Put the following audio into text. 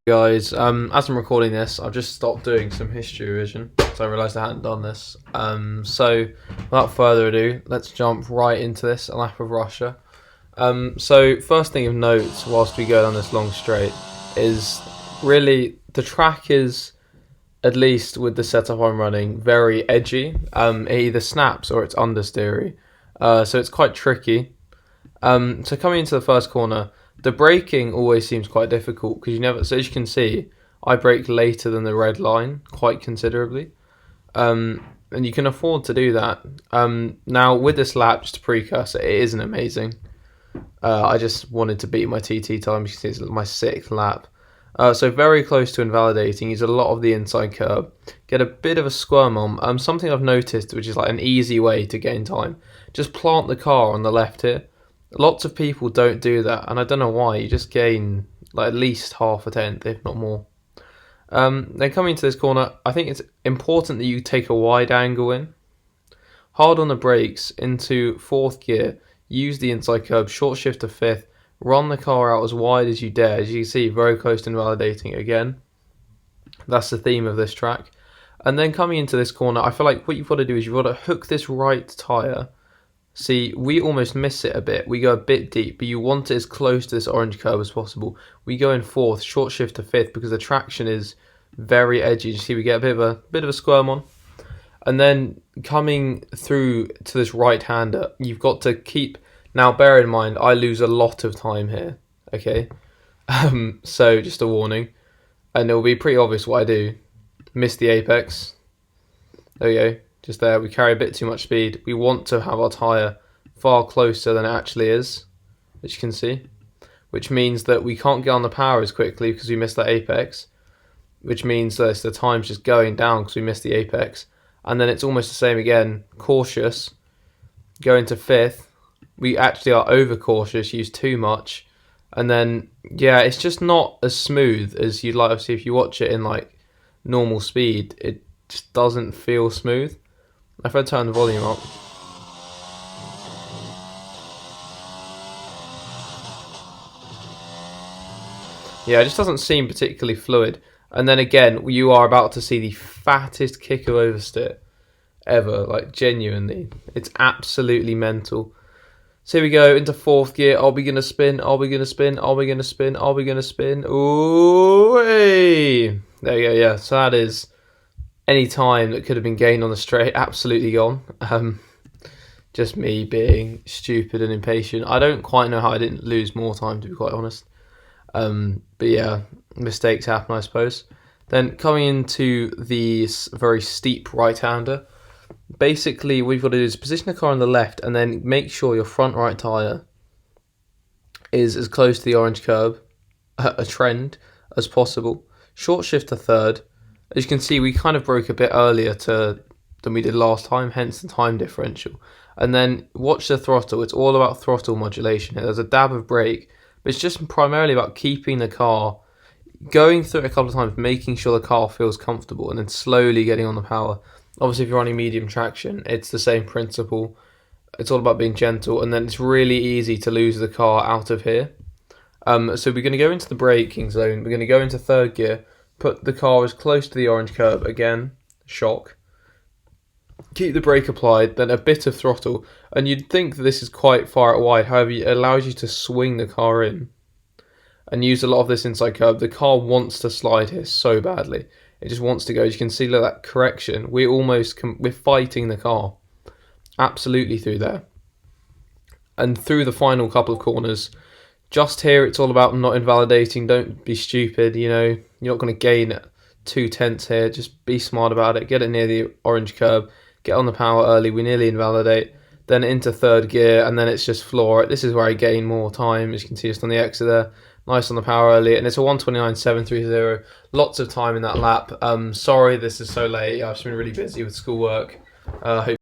Guys, as I'm recording this, I've just stopped doing some history revision, so I realised I hadn't done this. So without further ado, let's jump right into this, a lap of Russia. So first thing of note, whilst we go down this long straight, is really the track is, at least with the setup I'm running, very edgy. It either snaps or it's understeery, so it's quite tricky. So coming into the first corner, the braking always seems quite difficult because you never. So as you can see, I brake later than the red line quite considerably, and you can afford to do that. Now with this lap, just a precursor, it isn't amazing. I just wanted to beat my TT time. You can see it's my 6th lap. So very close to invalidating. Use a lot of the inside curb. Get a bit of a squirm on. Something I've noticed, which is like an easy way to gain time. Just plant the car on the left here. Lots of people don't do that, and I don't know why. You just gain like at least half a tenth, if not more. Then coming to this corner, I think it's important that you take a wide angle in. Hard on the brakes into 4th gear. Use the inside curb, short shift to 5th. Run the car out as wide as you dare. As you can see, very close to invalidating again. That's the theme of this track. And then coming into this corner, I feel like what you've got to do is you've got to hook this right tyre. See, we almost miss it a bit. We go a bit deep, but you want it as close to this orange curb as possible. We go in 4th, short shift to 5th because the traction is very edgy. You see, we get a bit of a squirm on. And then coming through to this right-hander, you've got to keep. Now, bear in mind, I lose a lot of time here. Okay, so just a warning, and it will be pretty obvious what I do. Miss the apex. There we go. Just there, we carry a bit too much speed. We want to have our tyre far closer than it actually is, as you can see. Which means that we can't get on the power as quickly because we missed that apex. Which means that the time's just going down because we missed the apex. And then it's almost the same again. Cautious. Go into 5th. We actually are over-cautious, use too much. And then, yeah, it's just not as smooth as you'd like. Obviously, if you watch it in like normal speed, it just doesn't feel smooth. If I turn the volume up. Yeah, it just doesn't seem particularly fluid. And then again, you are about to see the fattest kick of oversteer ever. Like, genuinely. It's absolutely mental. So here we go, into 4th gear. Are we going to spin? Are we going to spin? Are we going to spin? Are we going to spin? Ooh, hey. There we go, yeah. So that is any time that could have been gained on the straight, absolutely gone. Just me being stupid and impatient. I don't quite know how I didn't lose more time, to be quite honest. But yeah, mistakes happen, I suppose. Then coming into the very steep right-hander, basically what you've got to do is position the car on the left and then make sure your front right tyre is as close to the orange curb, a trend, as possible. Short shift to 3rd. As you can see, we kind of broke a bit earlier than we did last time, hence the time differential. And then watch the throttle. It's all about throttle modulation here. There's a dab of brake, but it's just primarily about keeping the car, going through it a couple of times, making sure the car feels comfortable, and then slowly getting on the power. Obviously, if you're running medium traction, it's the same principle. It's all about being gentle, and then it's really easy to lose the car out of here. So we're going to go into the braking zone. We're going to go into 3rd gear, put the car as close to the orange curb again, shock. Keep the brake applied, then a bit of throttle, and you'd think that this is quite far out wide. However, it allows you to swing the car in and use a lot of this inside curb. The car wants to slide here so badly. It just wants to go. As you can see, look at that correction. We're fighting the car absolutely through there. And through the final couple of corners, just here it's all about not invalidating. Don't be stupid, you know. You're not going to gain 2 tenths here. Just be smart about it. Get it near the orange curb. Get on the power early. We nearly invalidate. Then into 3rd gear, and then it's just floor it. This is where I gain more time. As you can see, just on the exit there. Nice on the power early, and it's a 1:29.730. Lots of time in that lap. Sorry this is so late. I've just been really busy with schoolwork. Hope